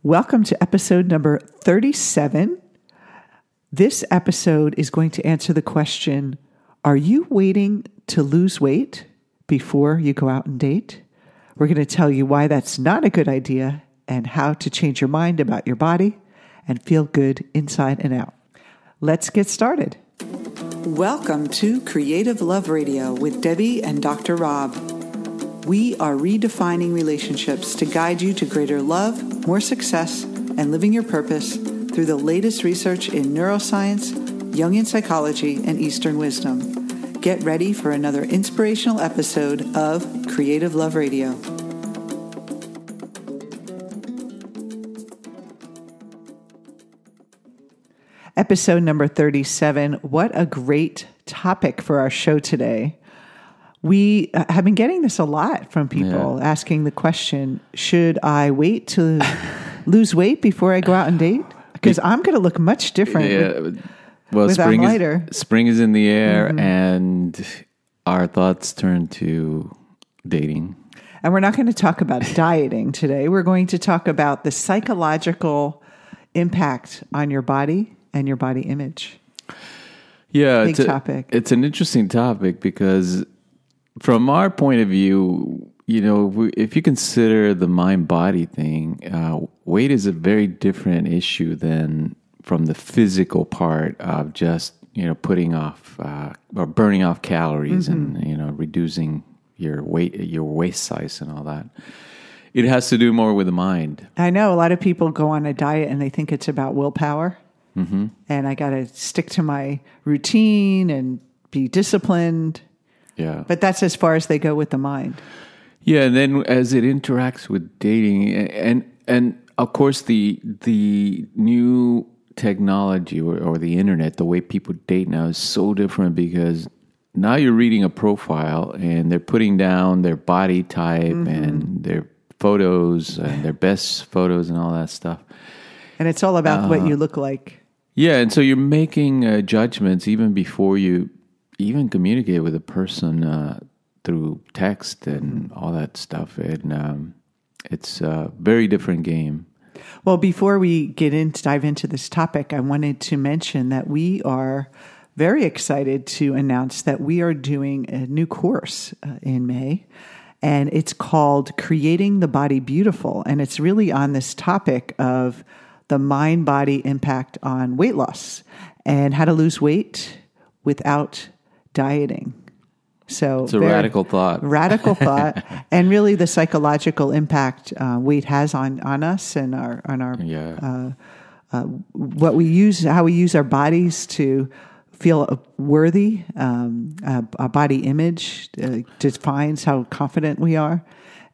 Welcome to episode number 37. This episode is going to answer the question, are you waiting to lose weight before you go out and date? We're going to tell you why that's not a good idea and how to change your mind about your body and feel good inside and out. Let's get started. Welcome to Creative Love Radio with Debi and Dr. Rob. We are redefining relationships to guide you to greater love, more success, and living your purpose through the latest research in neuroscience, Jungian psychology, and Eastern wisdom. Get ready for another inspirational episode of Creative Love Radio. Episode number 37. What a great topic for our show today. We have been getting this a lot from people asking the question, should I wait to lose weight before I go out and date? Because I'm going to look much different with lighter. Spring is in the air, and our thoughts turn to dating. And we're not going to talk about dieting today. We're going to talk about the psychological impact on your body and your body image. Yeah, Big topic. It's an interesting topic because from our point of view, you know, if you consider the mind-body thing, weight is a very different issue than from the physical part of just, you know, putting off or burning off calories and, you know, reducing your weight, your waist size and all that. It has to do more with the mind. I know a lot of people go on a diet and they think it's about willpower. And I got to stick to my routine and be disciplined. Yeah. But that's as far as they go with the mind. Yeah, and then as it interacts with dating, and of course the new technology or the internet, the way people date now is so different because now you're reading a profile and they're putting down their body type and their photos and their best photos and all that stuff. And it's all about what you look like. Yeah, and so you're making judgments even before you even communicate with a person through text and all that stuff. And it's a very different game. Well, before we dive into this topic, I wanted to mention that we are very excited to announce that we are doing a new course in May, and it's called Creating the Body Beautiful. And it's really on this topic of the mind-body impact on weight loss and how to lose weight without dieting. So it's a radical thought. Radical thought, and really the psychological impact weight has on us and what we use, how we use our bodies to feel worthy. Our body image defines how confident we are.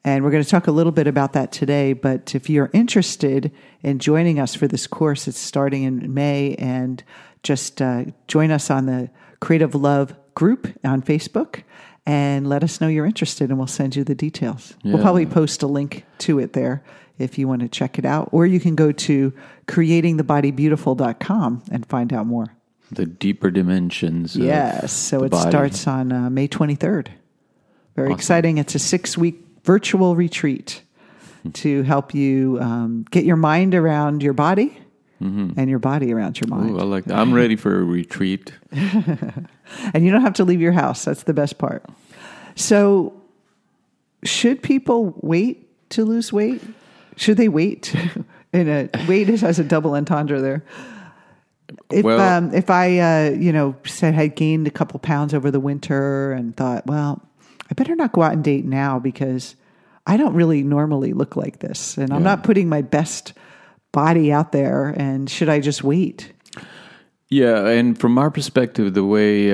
And we're going to talk a little bit about that today. But if you're interested in joining us for this course, it's starting in May, and just join us on the Creative Love group on Facebook and let us know you're interested, and we'll send you the details. Yeah. We'll probably post a link to it there if you want to check it out, or you can go to creatingthebodybeautiful.com and find out more. The deeper dimensions. Yes. So it starts on May 23rd. Very awesome. Exciting. It's a 6-week virtual retreat to help you get your mind around your body and your body around your mind. Ooh, I like that. I'm ready for a retreat. And you don't have to leave your house. That's the best part. So should people wait to lose weight? Should they wait? Wait has a double entendre there. If I said I gained a couple pounds over the winter and thought, well, I better not go out and date now because I don't really normally look like this, and I'm not putting my best body out there, and should I just wait? Yeah, and from our perspective, the way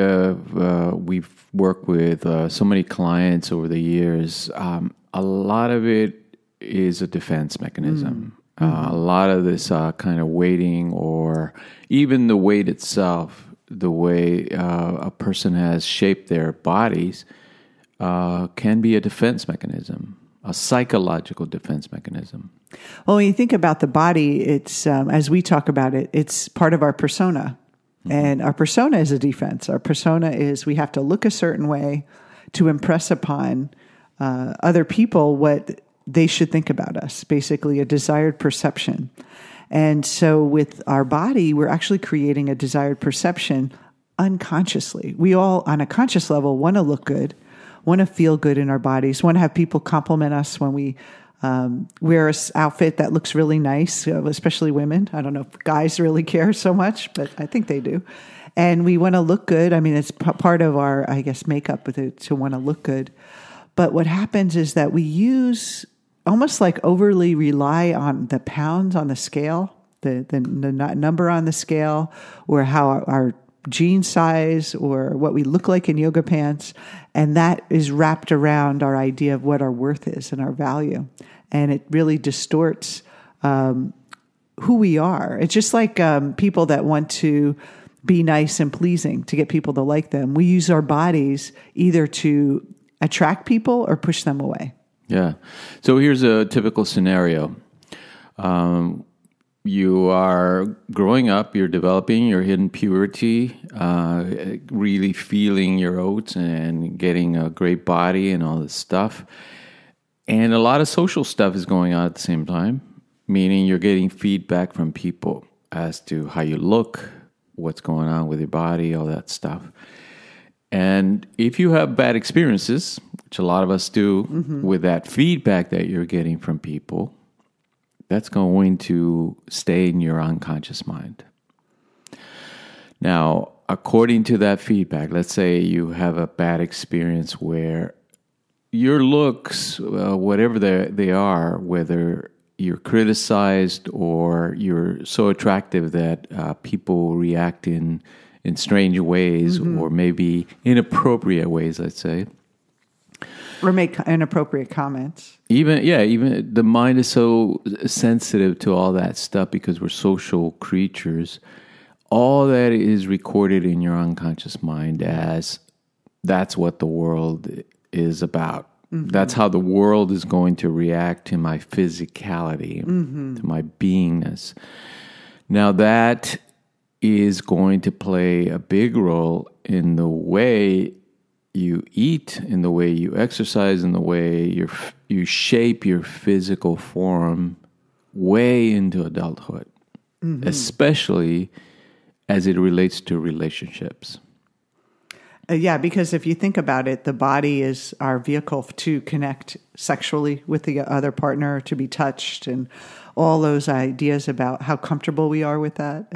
we've worked with so many clients over the years, a lot of it is a defense mechanism. A lot of this kind of waiting, or even the weight itself, the way a person has shaped their bodies, can be a defense mechanism, a psychological defense mechanism. Well, when you think about the body, it's as we talk about it, it's part of our persona. And our persona is a defense. Our persona is we have to look a certain way to impress upon other people what they should think about us, basically a desired perception. And so with our body, we're actually creating a desired perception unconsciously. We all, on a conscious level, want to look good, want to feel good in our bodies, want to have people compliment us when we wear an outfit that looks really nice, especially women. I don't know if guys really care so much, but I think they do. And we want to look good. I mean, it's part of our, I guess, makeup to want to look good. But what happens is that we use almost like overly rely on the pounds on the scale, the number on the scale, or how our jean size or what we look like in yoga pants. And that is wrapped around our idea of what our worth is and our value. And it really distorts who we are. It's just like people that want to be nice and pleasing to get people to like them. We use our bodies either to attract people or push them away. Yeah. So here's a typical scenario. You are growing up, you're developing your hidden puberty, really feeling your oats and getting a great body and all this stuff. And a lot of social stuff is going on at the same time, meaning you're getting feedback from people as to how you look, what's going on with your body, all that stuff. And if you have bad experiences, which a lot of us do, with that feedback that you're getting from people, that's going to stay in your unconscious mind. Now, according to that feedback, let's say you have a bad experience where your looks, whatever they are, whether you're criticized or you're so attractive that people react in strange ways or maybe inappropriate ways, let's say. Or make inappropriate comments. Even the mind is so sensitive to all that stuff because we're social creatures. All that is recorded in your unconscious mind as that's what the world is about. That's how the world is going to react to my physicality, to my beingness. Now that is going to play a big role in the way you eat, in the way you exercise, in the way you shape your physical form way into adulthood, especially as it relates to relationships. Because if you think about it, the body is our vehicle to connect sexually with the other partner, to be touched, and all those ideas about how comfortable we are with that.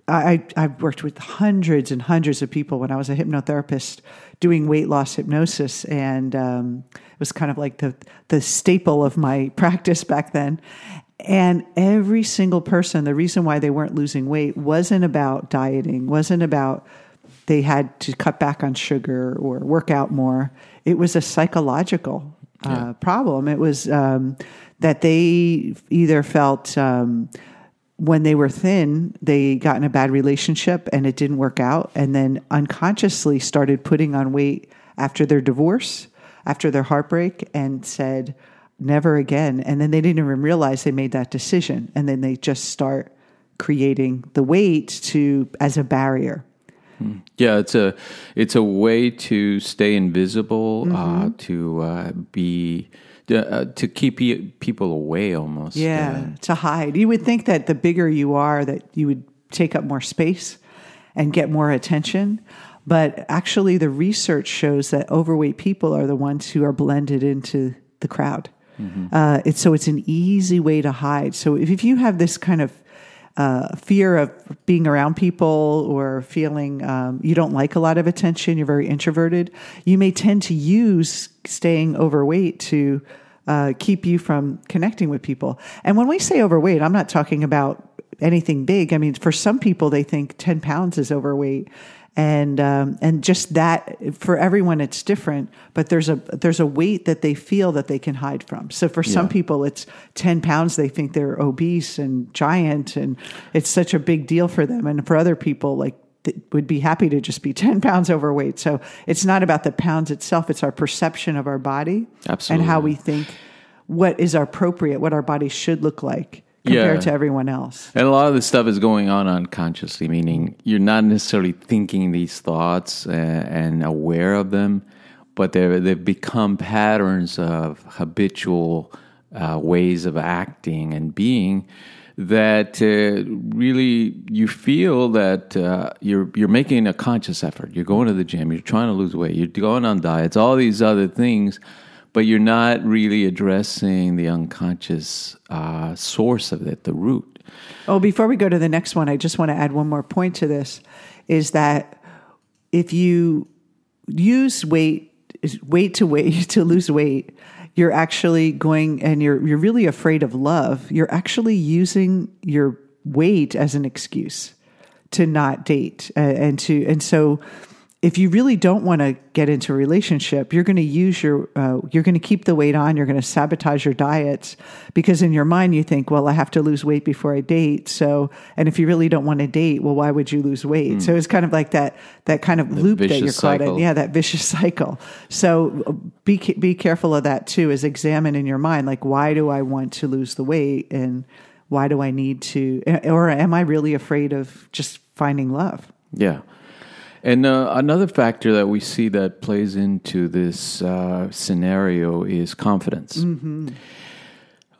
I've worked with hundreds and hundreds of people when I was a hypnotherapist doing weight loss hypnosis, and it was kind of like the staple of my practice back then. And every single person, the reason why they weren't losing weight wasn't about dieting, wasn't about they had to cut back on sugar or work out more. It was a psychological problem. It was that they either felt when they were thin, they got in a bad relationship and it didn't work out, and then unconsciously started putting on weight after their divorce, after their heartbreak, and said, never again. And then they didn't even realize they made that decision. And then they just start creating the weight as a barrier. Yeah, it's a way to stay invisible, to keep people away almost. To hide. You would think that the bigger you are, that you would take up more space and get more attention. But actually the research shows that overweight people are the ones who are blended into the crowd. It's an easy way to hide. So if you have this kind of fear of being around people or feeling you don't like a lot of attention, you're very introverted, you may tend to use staying overweight to keep you from connecting with people. And when we say overweight, I'm not talking about anything big. I mean, for some people, they think 10 pounds is overweight. And just that, for everyone, it's different, but there's a weight that they feel that they can hide from. So for some people, it's 10 pounds. They think they're obese and giant, and it's such a big deal for them. And for other people, like, would be happy to just be 10 pounds overweight. So it's not about the pounds itself. It's our perception of our body. Absolutely. And how we think what is appropriate, what our body should look like compared to everyone else. And a lot of this stuff is going on unconsciously, meaning you're not necessarily thinking these thoughts and aware of them, but they've become patterns of habitual ways of acting and being that really you feel that you're making a conscious effort. You're going to the gym, you're trying to lose weight, you're going on diets, all these other things, but you're not really addressing the unconscious source of it, the root. Oh, before we go to the next one, I just want to add one more point to this, is that if you use weight to lose weight, you're actually going, and you're really afraid of love. You're actually using your weight as an excuse to not date, and so if you really don't want to get into a relationship, you're going to use you're going to keep the weight on. You're going to sabotage your diets because in your mind you think, well, I have to lose weight before I date. So, and if you really don't want to date, well, why would you lose weight? So it's kind of like that kind of loop that you're caught in. Yeah, that vicious cycle. So be careful of that too. Is examine in your mind, like, why do I want to lose the weight, and why do I need to, or am I really afraid of just finding love? Yeah. And another factor that we see that plays into this scenario is confidence. Mm-hmm.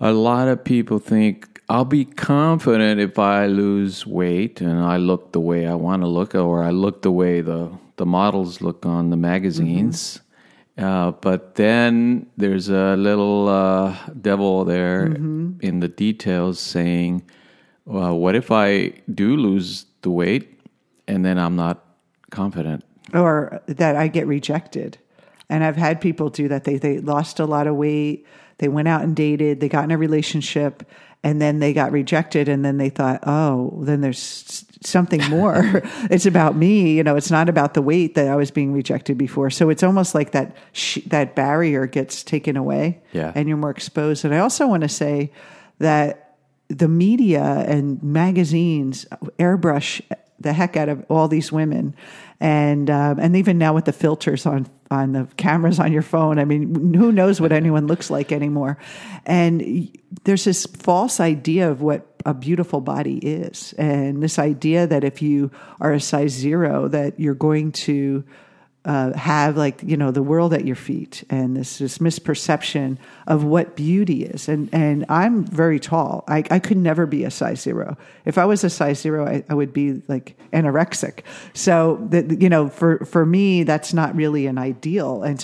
A lot of people think, I'll be confident if I lose weight and I look the way I want to look, or I look the way the models look on the magazines. Mm-hmm. But then there's a little devil there in the details saying, well, what if I do lose the weight and then I'm not confident, or that I get rejected? And I've had people do that. They lost a lot of weight, they went out and dated, they got in a relationship, and then they got rejected, and then they thought, oh, then there's something more. It's about me, it's not about the weight that I was being rejected before. So it's almost like that barrier gets taken away, and you're more exposed. And I also want to say that the media and magazines airbrush the heck out of all these women, and even now with the filters on the cameras on your phone, I mean, who knows what anyone looks like anymore? And there's this false idea of what a beautiful body is, and this idea that if you are a size 0, that you're going to have the world at your feet, and this misperception of what beauty is. And I'm very tall. I could never be a size 0. If I was a size 0, I would be like anorexic. So that, for me, that's not really an ideal. And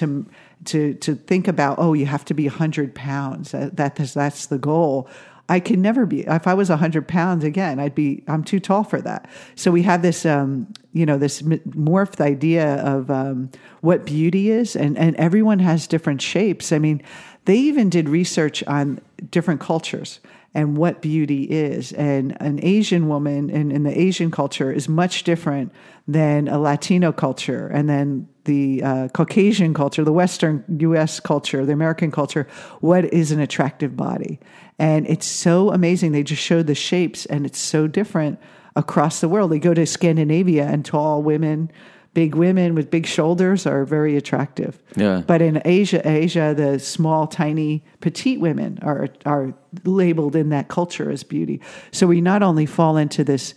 to think about, you have to be 100 pounds. That's the goal. I can never be. If I was 100 pounds again, I'm too tall for that. So we have this, this morphed idea of what beauty is, and everyone has different shapes. I mean, they even did research on different cultures and what beauty is. And an Asian woman in the Asian culture is much different than a Latino culture, and then the Caucasian culture, the Western U.S. culture, the American culture. What is an attractive body? And it's so amazing. They just showed the shapes, and it's so different across the world. They go to Scandinavia, and tall women, big women with big shoulders are very attractive. Yeah. But in Asia, the small, tiny, petite women are labeled in that culture as beauty. So we not only fall into this,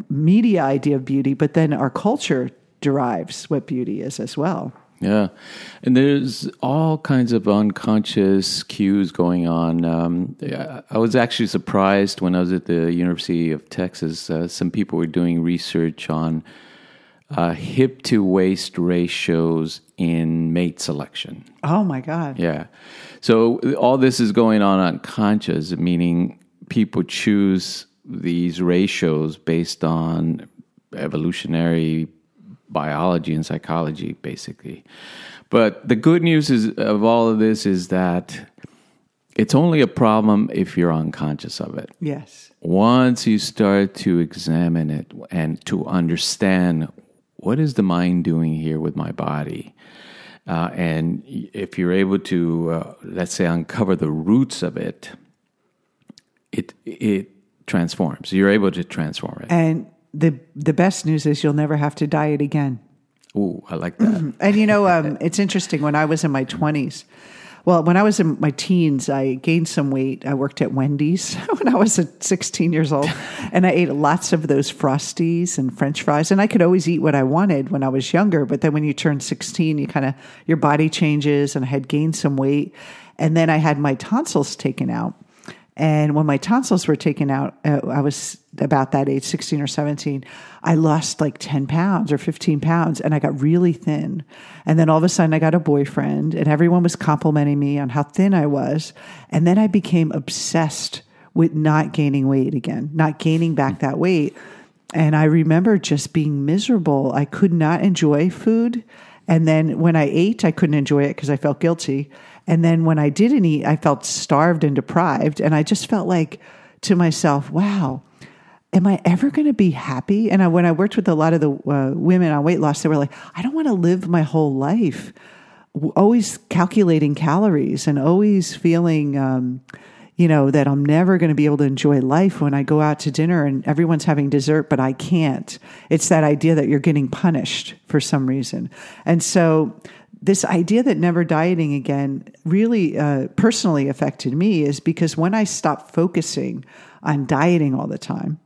media idea of beauty, but then our culture derives what beauty is as well. Yeah. And there's all kinds of unconscious cues going on. I was actually surprised when I was at the University of Texas. Some people were doing research on hip to waist ratios in mate selection. Oh, my God. Yeah. So all this is going on unconscious, meaning people choose these ratios based on evolutionary biology and psychology, basically. But the good news of all of this is that it's only a problem if you're unconscious of it. Yes. Once you start to examine it and to understand, what is the mind doing here with my body? And if you're able to, let's say, uncover the roots of it, it transforms. You're able to transform it. And the best news is you'll never have to diet again. Ooh, I like that. And it's interesting. When I was in my 20s, Well, when I was in my teens, I gained some weight. I worked at Wendy's when I was 16 years old, and I ate lots of those Frosties and French fries. And I could always eat what I wanted when I was younger, but then when you turn 16, your body changes, and I had gained some weight. And then I had my tonsils taken out. And when my tonsils were taken out, I was about that age, 16 or 17, I lost like 10 pounds or 15 pounds, and I got really thin. And then all of a sudden I got a boyfriend, and everyone was complimenting me on how thin I was. And then I became obsessed with not gaining weight again, not gaining back that weight. And I remember just being miserable. I could not enjoy food. And then when I ate, I couldn't enjoy it because I felt guilty. And then when I didn't eat, I felt starved and deprived. And I just felt like to myself, wow, am I ever going to be happy? And when I worked with a lot of the women on weight loss, they were like, I don't want to live my whole life always calculating calories and always feeling, that I'm never going to be able to enjoy life when I go out to dinner and everyone's having dessert, but I can't. It's that idea that you're getting punished for some reason. And so this idea that never dieting again really personally affected me is because when I stopped focusing on dieting all the time,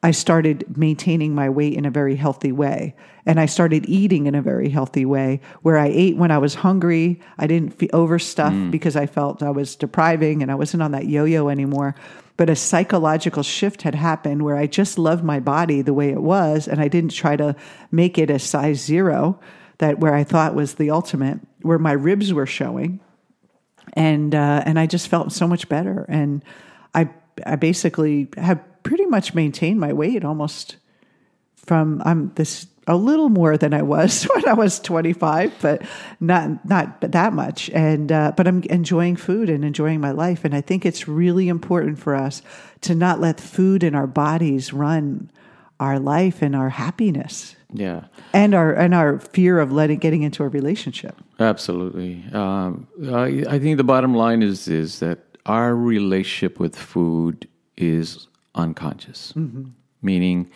I started maintaining my weight in a very healthy way. And I started eating in a very healthy way where I ate when I was hungry. I didn't overstuff because I felt I was depriving and I wasn't on that yo-yo anymore. But a psychological shift had happened where I just loved my body the way it was. And I didn't try to make it a size 0 where I thought was the ultimate, where my ribs were showing. And I just felt so much better. And I basically have pretty much maintained my weight almost I'm a little more than I was when I was 25, but not that much. And but I'm enjoying food and enjoying my life. And I think it's really important for us to not let food in our bodies run our life and our happiness. Yeah, and our fear of getting into a relationship. Absolutely. I think the bottom line is that our relationship with food is unconscious. Meaning,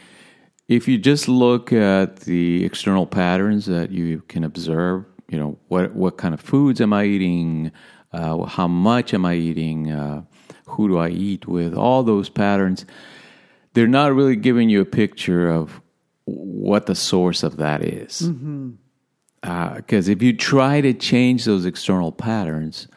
if you just look at the external patterns that you can observe, what kind of foods am I eating, how much am I eating, who do I eat with, all those patterns, they're not really giving you a picture of what the source of that is. Because if you try to change those external patterns,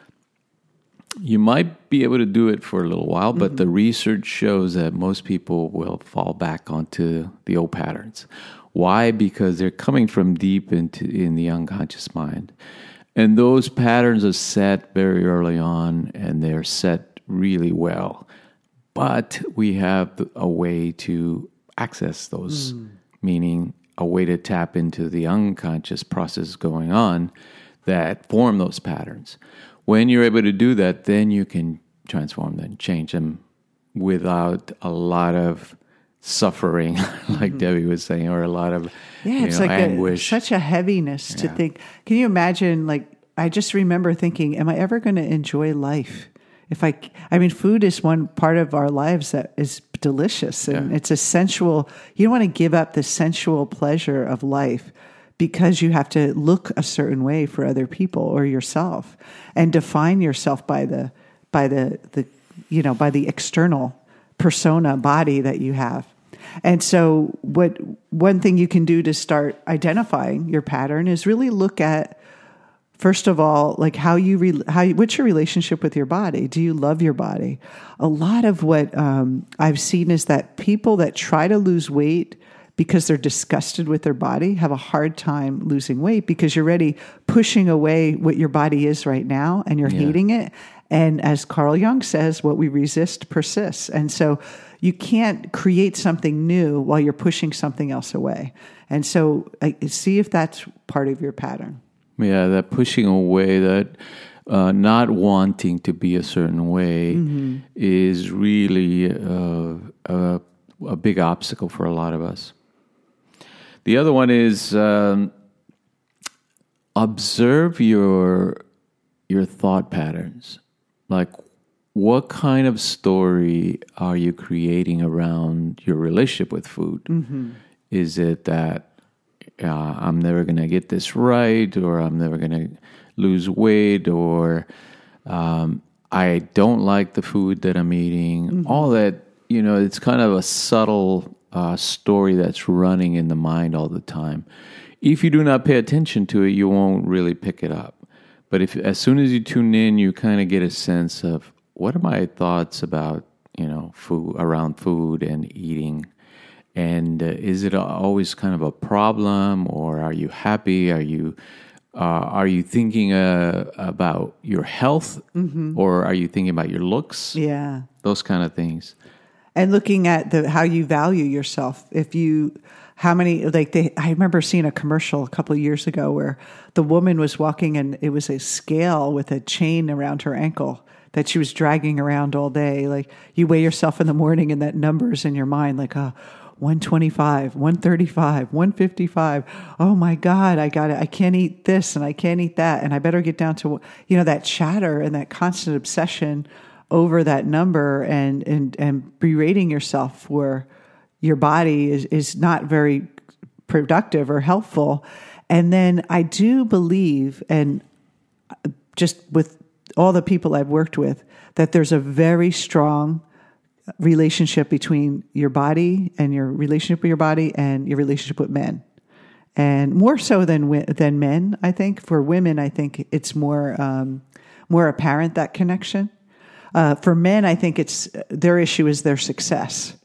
you might be able to do it for a little while, but the research shows that most people will fall back onto the old patterns. Why? Because they're coming from deep in the unconscious mind. And those patterns are set very early on, and they're set really well. But we have a way to access those, meaning a way to tap into the unconscious process going on that form those patterns. When you're able to do that, then you can transform them, change them without a lot of suffering, like Debbie was saying, or a lot of it's like anguish. Such a heaviness to think. Can you imagine, I just remember thinking, am I ever going to enjoy life? Food is one part of our lives that is delicious, and it's a sensual, you don't want to give up the sensual pleasure of life because you have to look a certain way for other people or yourself, and define yourself by the external persona body that you have. And so one thing you can do to start identifying your pattern is really look at, first of all, like what's your relationship with your body? Do you love your body? A lot of what I've seen is that people that try to lose weight because they're disgusted with their body have a hard time losing weight because you're already pushing away what your body is right now and you're hating it. And as Carl Jung says, what we resist persists. And so you can't create something new while you're pushing something else away. And so see if that's part of your pattern. Yeah, that pushing away, that not wanting to be a certain way is really a big obstacle for a lot of us. The other one is observe your thought patterns. Like, what kind of story are you creating around your relationship with food? Is it that I'm never going to get this right, or I'm never going to lose weight, or I don't like the food that I'm eating. All that, it's kind of a subtle story that's running in the mind all the time. If you do not pay attention to it, you won't really pick it up. But as soon as you tune in, you kind of get a sense of what are my thoughts about, food, around food and eating. And is it always kind of a problem, or are you happy? Are you thinking about your health, or are you thinking about your looks? Yeah, those kind of things. And looking at how you value yourself. I remember seeing a commercial a couple of years ago where the woman was walking and it was a scale with a chain around her ankle that she was dragging around all day. Like, you weigh yourself in the morning and that number's in your mind, like, 125, 135, 155. Oh my God, I can't eat this and I can't eat that. And I better get down to, that chatter and that constant obsession over that number and berating yourself for your body is not very productive or helpful. And then I do believe, and just with all the people I've worked with, that there's a very strong relationship between your body and your relationship with your body and your relationship with men. And more so than men, I think. For women, I think it's more apparent, that connection. For men, I think their issue is their success.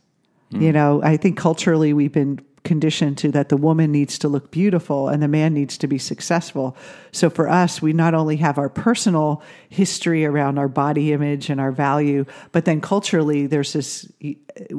I think culturally we've been conditioned to that the woman needs to look beautiful and the man needs to be successful. So for us, we not only have our personal history around our body image and our value, but then culturally there's this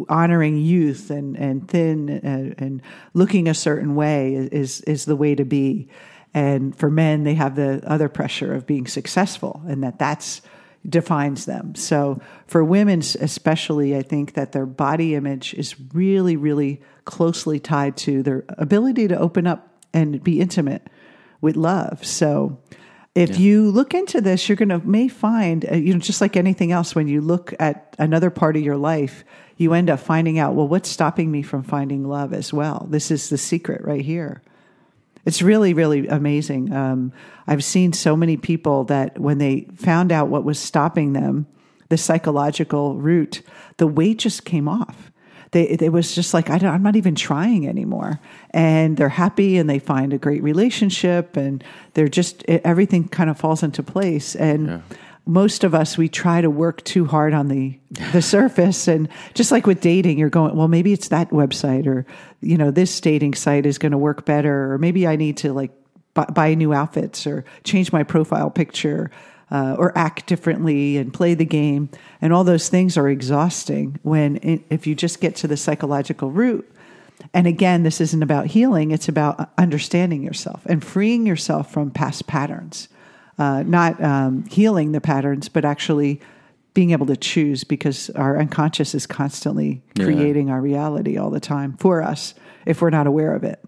honoring youth and thin and looking a certain way is the way to be. And for men, they have the other pressure of being successful, and that's defines them. So for women especially, I think that their body image is really, really closely tied to their ability to open up and be intimate with love. So if you look into this, you're may find, just like anything else, when you look at another part of your life, you end up finding out, well, what's stopping me from finding love as well? This is the secret right here. It's really, really amazing. I've seen so many people that when they found out what was stopping them, the psychological root, the weight just came off. It was just like, I'm not even trying anymore. And they're happy and they find a great relationship and everything kind of falls into place. And most of us, we try to work too hard on the surface. And just like with dating, you're going, well, maybe it's that website, or, this dating site is going to work better. Or maybe I need to buy new outfits or change my profile picture, or act differently and play the game. And all those things are exhausting if you just get to the psychological root. And again, this isn't about healing. It's about understanding yourself and freeing yourself from past patterns. Not healing the patterns, but actually being able to choose, because our unconscious is constantly creating our reality all the time for us if we're not aware of it.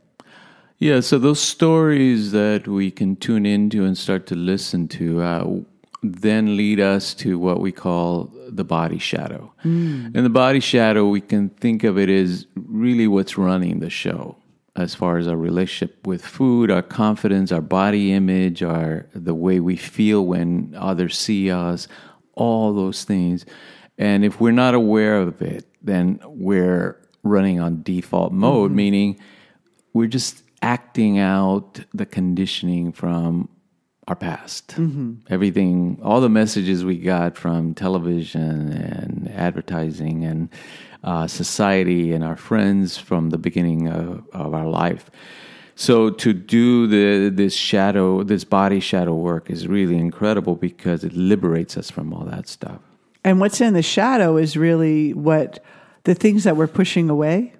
Yeah, so those stories that we can tune into and start to listen to then lead us to what we call the body shadow. And the body shadow, we can think of it as really what's running the show. As far as our relationship with food, our confidence, our body image, the way we feel when others see us, all those things. And if we're not aware of it, then we're running on default mode, meaning we're just acting out the conditioning from our past. Everything, all the messages we got from television and advertising and society and our friends from the beginning of our life. So to do this body shadow work is really incredible because it liberates us from all that stuff. And what's in the shadow is really the things that we're pushing away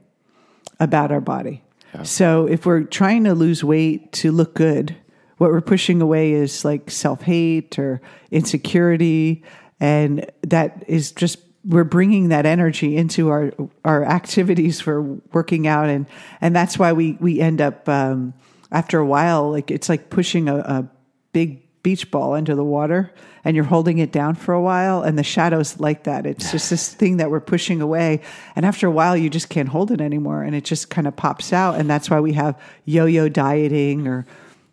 about our body. Yeah. So if we're trying to lose weight to look good, what we're pushing away is like self-hate or insecurity. And that is just, we're bringing that energy into our activities for working out. And that's why we end up, after a while, it's like pushing a big beach ball into the water and you're holding it down for a while. And the shadow's like that. It's just this thing that we're pushing away. And after a while, you just can't hold it anymore. And it just kind of pops out. And that's why we have yo-yo dieting or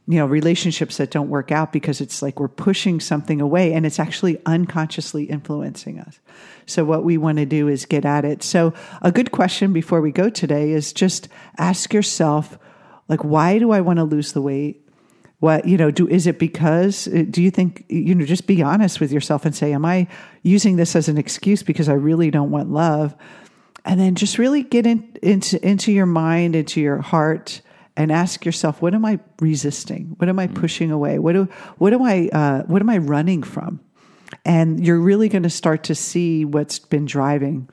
relationships that don't work out because it's like we're pushing something away and it's actually unconsciously influencing us. So what we want to do is get at it. So a good question before we go today is just ask yourself, like, why do I want to lose the weight? What, is it because, do you think, just be honest with yourself and say, am I using this as an excuse because I really don't want love? And then just really get into your mind, into your heart, and ask yourself, what am I resisting? What am I pushing away? What am I running from? And you're really going to start to see what's been driving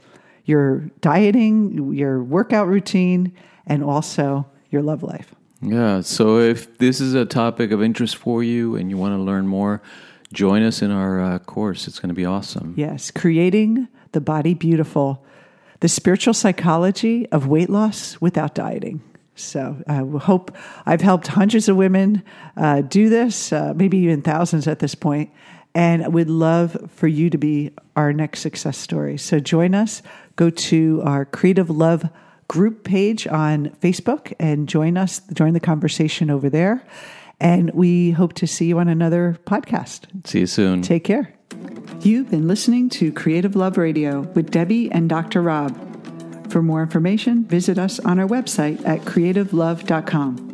your dieting, your workout routine, and also your love life. Yeah. So if this is a topic of interest for you and you want to learn more, join us in our course. It's going to be awesome. Yes. Creating the Body Beautiful, the spiritual psychology of weight loss without dieting. So I hope I've helped hundreds of women do this, maybe even thousands at this point, and would love for you to be our next success story. So join us. Go to our Creative Love group page on Facebook and join the conversation over there. And we hope to see you on another podcast. See you soon. Take care. You've been listening to Creative Love Radio with Debi and Dr. Rob. For more information, visit us on our website at creativelove.com.